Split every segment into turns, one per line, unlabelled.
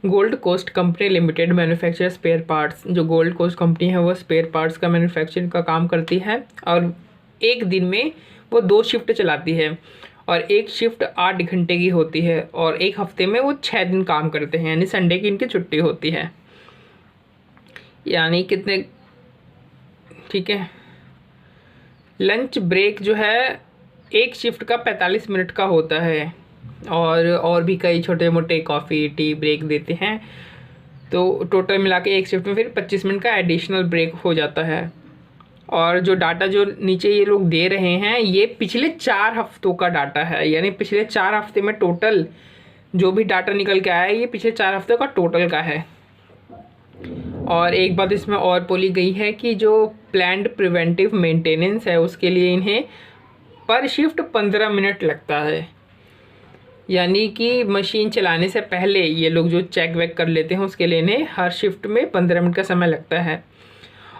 Gold Coast company limited manufacture spare parts. जो Gold Coast company है वो spare parts का मैन्युफैक्चरिंग का काम करती है और एक दिन में वो 2 शिफ्ट चलाती है और एक शिफ्ट 8 घंटे की होती है और एक हफ्ते में वो 6 दिन काम करते हैं, यानी संडे की इनकी छुट्टी होती है। यानी कितने, ठीक है। लंच ब्रेक जो है एक शिफ्ट का 45 मिनट का होता है और भी कई छोटे मोटे कॉफ़ी टी ब्रेक देते हैं, तो टोटल मिला के एक शिफ्ट में फिर 25 मिनट का एडिशनल ब्रेक हो जाता है। और जो डाटा जो नीचे ये लोग दे रहे हैं ये पिछले 4 हफ्तों का डाटा है, यानी पिछले 4 हफ्ते में टोटल जो भी डाटा निकल के आया है ये पिछले 4 हफ्ते का टोटल का है। और एक बात इसमें और बोली गई है कि जो प्लान्ड प्रिवेंटिव मेंटेनेंस है उसके लिए इन्हें पर शिफ्ट 15 मिनट लगता है, यानी कि मशीन चलाने से पहले ये लोग जो चेक वेक कर लेते हैं उसके लिए इन्हें हर शिफ्ट में 15 मिनट का समय लगता है।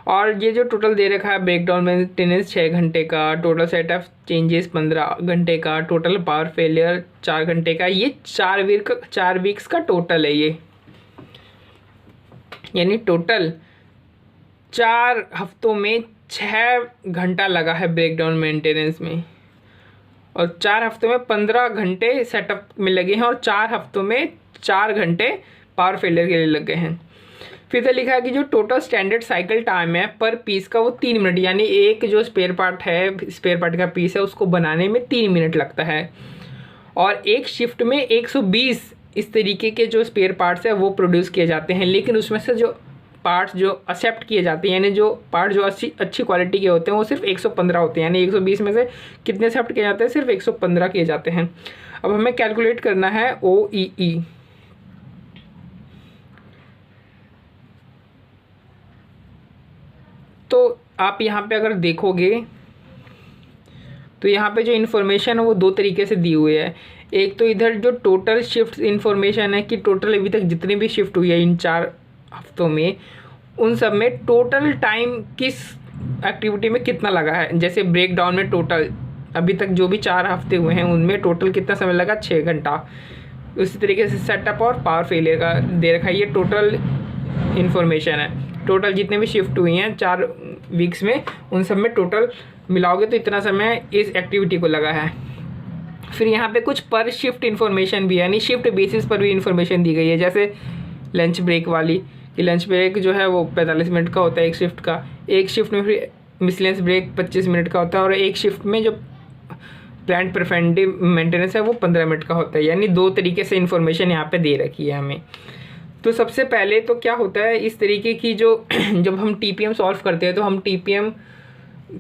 और ये जो टोटल दे रखा है ब्रेकडाउन मेंटेनेंस 6 घंटे का, टोटल सेट ऑफ चेंजेस 15 घंटे का, टोटल पावर फेलियर 4 घंटे का, ये 4 वीक्स का टोटल है ये, यानी टोटल 4 हफ्तों में 6 घंटा लगा है ब्रेकडाउन मेंटेनेंस में और 4 हफ्तों में 15 घंटे सेटअप में लगे हैं और 4 हफ्तों में 4 घंटे पावर फेलियर के लिए लग गए हैं। फिर तो लिखा है कि जो टोटल स्टैंडर्ड साइकिल टाइम है पर पीस का वो 3 मिनट, यानी एक जो स्पेयर पार्ट है, स्पेयर पार्ट का पीस है उसको बनाने में 3 मिनट लगता है और एक शिफ्ट में 120 इस तरीके के जो स्पेयर पार्ट्स है वो प्रोड्यूस किए जाते हैं। लेकिन उसमें से जो पार्ट्स जो एक्सेप्ट किए जाते हैं, यानी जो पार्ट जो अच्छी क्वालिटी के होते हैं वो सिर्फ 115 होते हैं, यानी 120 में से कितने एक्सेप्ट किए जाते हैं, सिर्फ 115 किए जाते हैं। अब हमें कैलकुलेट करना है OEE। तो आप यहाँ पे अगर देखोगे तो यहाँ पे जो इन्फॉर्मेशन है वो 2 तरीके से दी हुई है। एक तो इधर जो टोटल शिफ्ट इन्फॉर्मेशन है कि टोटल अभी तक जितनी भी शिफ्ट हुई है इन 4 हफ्तों में उन सब में टोटल टाइम किस एक्टिविटी में कितना लगा है। जैसे ब्रेक डाउन में टोटल अभी तक जो भी 4 हफ्ते हुए हैं उनमें टोटल कितना समय लगा, 6 घंटा। उसी तरीके से सेटअप और पावर फेलियर का दे रखा है, ये टोटल इन्फॉर्मेशन है। टोटल जितने भी शिफ्ट हुई हैं 4 वीक्स में उन सब में टोटल मिलाओगे तो इतना समय इस एक्टिविटी को लगा है। फिर यहाँ पे कुछ पर शिफ्ट इन्फॉर्मेशन भी है, यानी शिफ्ट बेसिस पर भी इन्फॉर्मेशन दी गई है। जैसे लंच ब्रेक वाली कि लंच ब्रेक जो है वो 45 मिनट का होता है एक शिफ्ट का, एक शिफ्ट में फिर मिसलेंस ब्रेक 25 मिनट का होता है और एक शिफ्ट में जो प्लांट प्रिवेंटिव मेंटेनेंस है वो 15 मिनट का होता है। यानी 2 तरीके से इन्फॉर्मेशन यहाँ पे दे रखी है हमें। तो सबसे पहले तो क्या होता है इस तरीके की जो जब हम TPM सॉल्व करते हैं तो हम TPM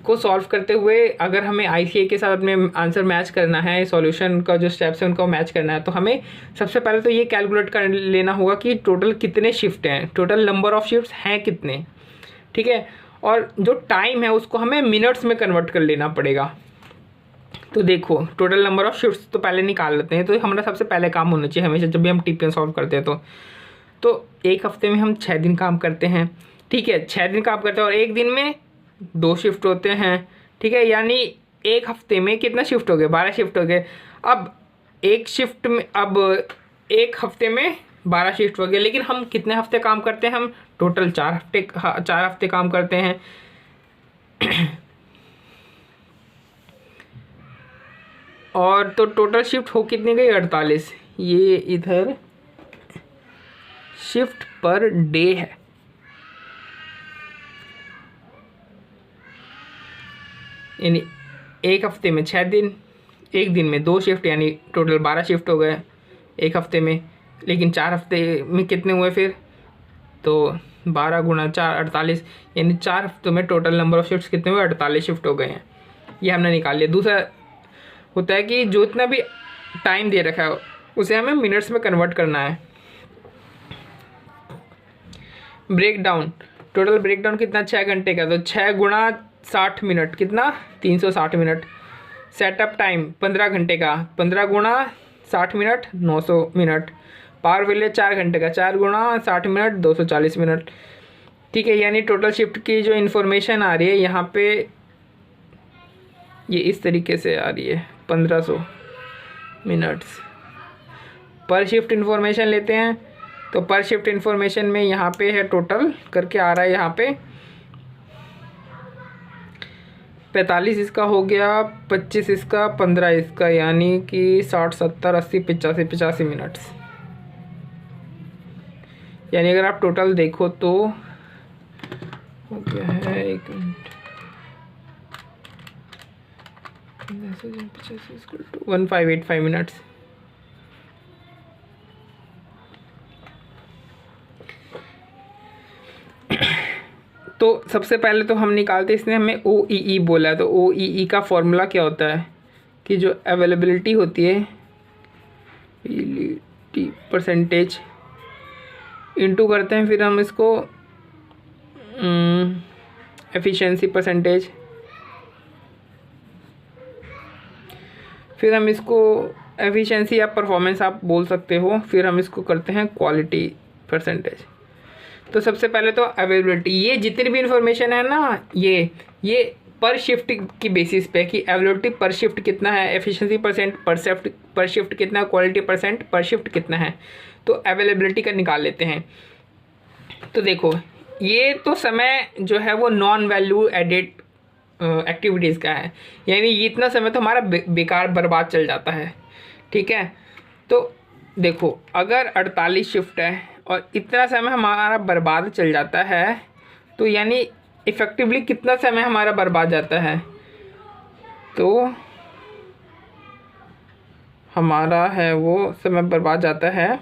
को सॉल्व करते हुए अगर हमें ICA के साथ अपने आंसर मैच करना है, सॉल्यूशन का जो स्टेप्स है उनको मैच करना है, तो हमें सबसे पहले तो ये कैलकुलेट कर लेना होगा कि टोटल कितने शिफ्ट हैं, टोटल नंबर ऑफ शिफ्ट्स हैं कितने, ठीक है। और जो टाइम है उसको हमें मिनट्स में कन्वर्ट कर लेना पड़ेगा। तो देखो टोटल नंबर ऑफ शिफ्ट्स तो पहले निकाल लेते हैं, तो हमारा सबसे पहले काम होना चाहिए हमेशा जब भी हम TPM सॉल्व करते हैं तो एक हफ्ते में हम 6 दिन काम करते हैं, ठीक है। 6 दिन काम करते हैं और एक दिन में 2 शिफ्ट होते हैं, ठीक है। यानी एक हफ्ते में कितना शिफ्ट हो गए, 12 शिफ्ट हो गए। अब एक हफ्ते में 12 शिफ्ट हो गए, लेकिन हम कितने हफ्ते काम करते हैं, हम टोटल 4 हफ्ते काम करते हैं। और तो टोटल शिफ्ट हो कितनी गई, 48। ये इधर शिफ्ट पर डे है, यानी एक हफ्ते में 6 दिन, एक दिन में 2 शिफ्ट, यानी टोटल 12 शिफ्ट हो गए एक हफ्ते में। लेकिन 4 हफ्ते में कितने हुए फिर, तो 12 गुणा 4 48, यानी 4 हफ्तों में टोटल नंबर ऑफ शिफ्ट्स कितने हुए, 48 शिफ्ट हो गए हैं। ये हमने निकाल लिया। दूसरा होता है कि जो इतना भी टाइम दे रखा है उसे हमें मिनट्स में कन्वर्ट करना है। Break down, total break down कितना, 6 घंटे का, तो 6 गुणा 60 मिनट कितना, 360 मिनट। सेटअप टाइम 15 घंटे का, 15 गुणा 60 मिनट 900 मिनट। पावर फेलियर 4 घंटे का, 4 गुणा 60 मिनट 240 मिनट, ठीक है। यानी टोटल शिफ्ट की जो इन्फॉर्मेशन आ रही है यहाँ पे ये इस तरीके से आ रही है, 1500 मिनट्स पर शिफ्ट इन्फॉर्मेशन लेते हैं तो पर शिफ्ट इन्फॉर्मेशन में यहाँ पे है टोटल करके आ रहा है यहाँ पे 45 इसका हो गया, 25 इसका, 15 इसका, यानी कि 60 70 80 85 मिनट्स। यानी अगर आप टोटल देखो तो हो गया है 1 मिनट 1585 मिनट्स। तो सबसे पहले तो हम निकालते, इसने हमें OEE बोला है, तो OEE का फॉर्मूला क्या होता है कि जो अवेलेबिलिटी होती है परसेंटेज इंटू करते हैं, फिर हम इसको एफिशिएंसी परसेंटेज, फिर हम इसको एफिशिएंसी या परफॉर्मेंस आप बोल सकते हो, फिर हम इसको करते हैं क्वालिटी परसेंटेज। तो सबसे पहले तो अवेलेबिलिटी, ये जितनी भी इंफॉर्मेशन है ना, ये पर शिफ्ट की बेसिस पे कि अवेलेबिलिटी पर शिफ्ट कितना है, एफिशिएंसी परसेंट पर शिफ्ट कितना है, क्वालिटी परसेंट पर शिफ्ट कितना है। तो अवेलेबिलिटी का निकाल लेते हैं। तो देखो ये तो समय जो है वो नॉन वैल्यू एडेड एक्टिविटीज़ का है, यानी ये इतना समय तो हमारा बेकार बर्बाद चल जाता है। ठीक है, तो देखो अगर 48 शिफ्ट है और इतना समय हमारा बर्बाद चल जाता है, तो यानी इफ़ेक्टिवली कितना समय हमारा बर्बाद जाता है, तो हमारा है वो समय बर्बाद जाता है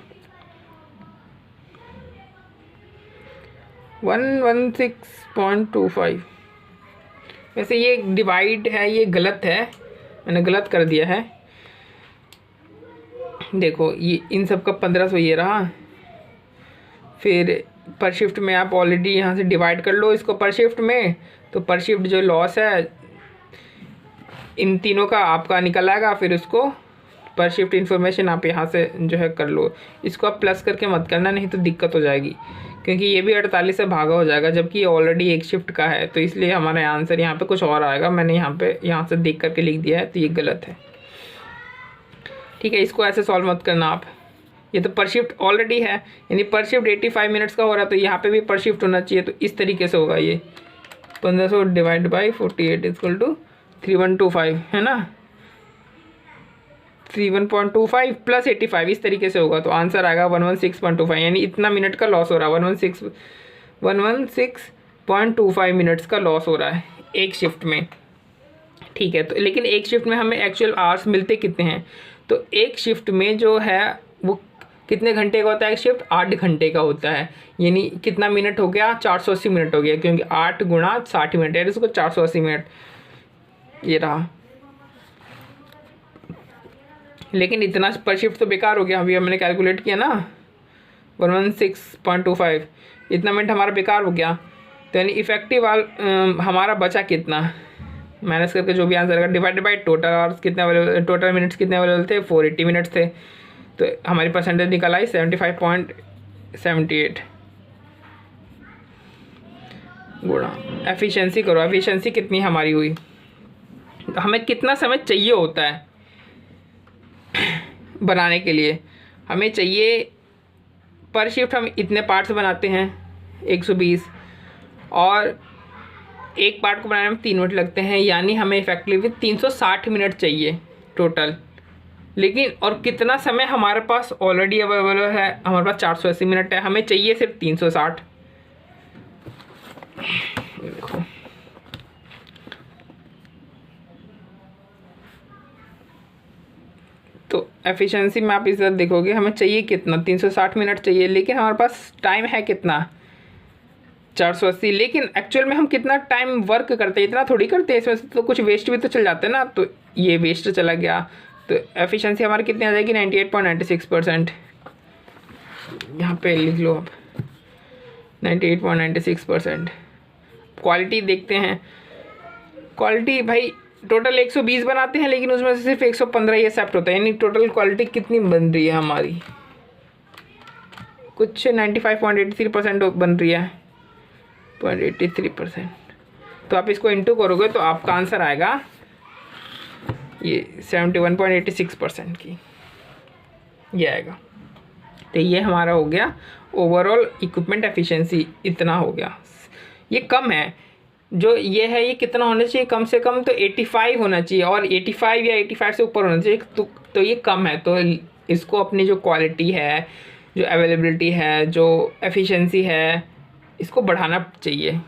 116.25। वैसे ये डिवाइड है, ये गलत है, मैंने गलत कर दिया है। देखो ये इन सब का 1500 ये रहा, फिर पर शिफ्ट में आप ऑलरेडी यहाँ से डिवाइड कर लो इसको पर शिफ्ट में, तो पर शिफ्ट जो लॉस है इन तीनों का आपका निकल आएगा। फिर उसको पर शिफ्ट इन्फॉर्मेशन आप यहाँ से जो है कर लो, इसको आप प्लस करके मत करना, नहीं तो दिक्कत हो जाएगी, क्योंकि ये भी 48 से भागा हो जाएगा, जबकि ये ऑलरेडी एक शिफ्ट का है। तो इसलिए हमारा आंसर यहाँ पे कुछ और आएगा, मैंने यहाँ से देख करके लिख दिया है, तो ये गलत है। ठीक है, इसको ऐसे सॉल्व मत करना आप, ये तो पर शिफ्ट ऑलरेडी है, यानी पर शिफ्ट 85 मिनट्स का हो रहा है, तो यहाँ पे भी पर शिफ्ट होना चाहिए। तो इस तरीके से होगा, ये 1500 डिवाइड बाई 48 इक्वल टू 3125 है ना, 31.25 प्लस 85 इस तरीके से होगा। तो आंसर आएगा 116.25, यानी इतना मिनट का लॉस हो रहा है, 116.25 मिनट्स का लॉस हो रहा है एक शिफ्ट में। ठीक है, तो लेकिन एक शिफ्ट में हमें एक्चुअल आवर्स मिलते कितने हैं, तो एक शिफ्ट में जो है वो कितने घंटे का होता है, एक शिफ्ट 8 घंटे का होता है, यानी कितना मिनट हो गया, 480 मिनट हो गया, क्योंकि 8 गुणा 60 मिनट है, इसको 480 मिनट ये रहा। लेकिन इतना पर शिफ्ट तो बेकार हो गया, अभी हमने कैलकुलेट किया ना 116.25, इतना मिनट हमारा बेकार हो गया। तो यानी इफेक्टिव हमारा बचा कितना, माइनस करके जो भी आंसर आएगा डिवाइड बाई टोटल आवर्स कितने अवेलेबल, टोटल मिनट्स कितने अवेलेबल थे, 480 मिनट्स थे। तो हमारी परसेंटेज निकल आई 75.78 गुणा एफिशिएंसी करो, एफिशिएंसी कितनी हमारी हुई, हमें कितना समय चाहिए होता है बनाने के लिए, हमें चाहिए पर शिफ्ट हम इतने पार्ट्स बनाते हैं 120, और एक पार्ट को बनाने में 3 मिनट लगते हैं, यानी हमें इफेक्टिवली 360 मिनट चाहिए टोटल। लेकिन और कितना समय हमारे पास ऑलरेडी अवेलेबल है, हमारे पास 480 मिनट है, हमें चाहिए सिर्फ 360। देखो तो एफिशिएंसी में आप इस तरह देखोगे हमें चाहिए कितना, 360 मिनट चाहिए, लेकिन हमारे पास टाइम है कितना, 480। लेकिन एक्चुअल में हम कितना टाइम वर्क करते हैं, इतना थोड़ी करते हैं, इसमें से तो कुछ वेस्ट भी तो चल जाते हैं ना, तो ये वेस्ट चला गया। तो एफिशिएंसी हमारी कितनी आ जाएगी, 98.96%। यहाँ पे लिख लो आप 98.96%। क्वालिटी देखते हैं, क्वालिटी भाई टोटल 120 बनाते हैं, लेकिन उसमें से सिर्फ 115 ही एक्सेप्ट होता है, यानी टोटल क्वालिटी कितनी बन रही है हमारी, कुछ 95.83% बन रही है, 0.83%। तो आप इसको इंटू करोगे तो आपका आंसर आएगा ये 71.86% की, ये आएगा। तो ये हमारा हो गया ओवरऑल इक्विपमेंट एफिशिएंसी, इतना हो गया। ये कम है, जो ये है ये कितना होना चाहिए, कम से कम तो 85 होना चाहिए, और 85 या 85 से ऊपर होना चाहिए, तो ये कम है। तो इसको अपनी जो क्वालिटी है, जो अवेलेबिलिटी है, जो एफिशिएंसी है, इसको बढ़ाना चाहिए।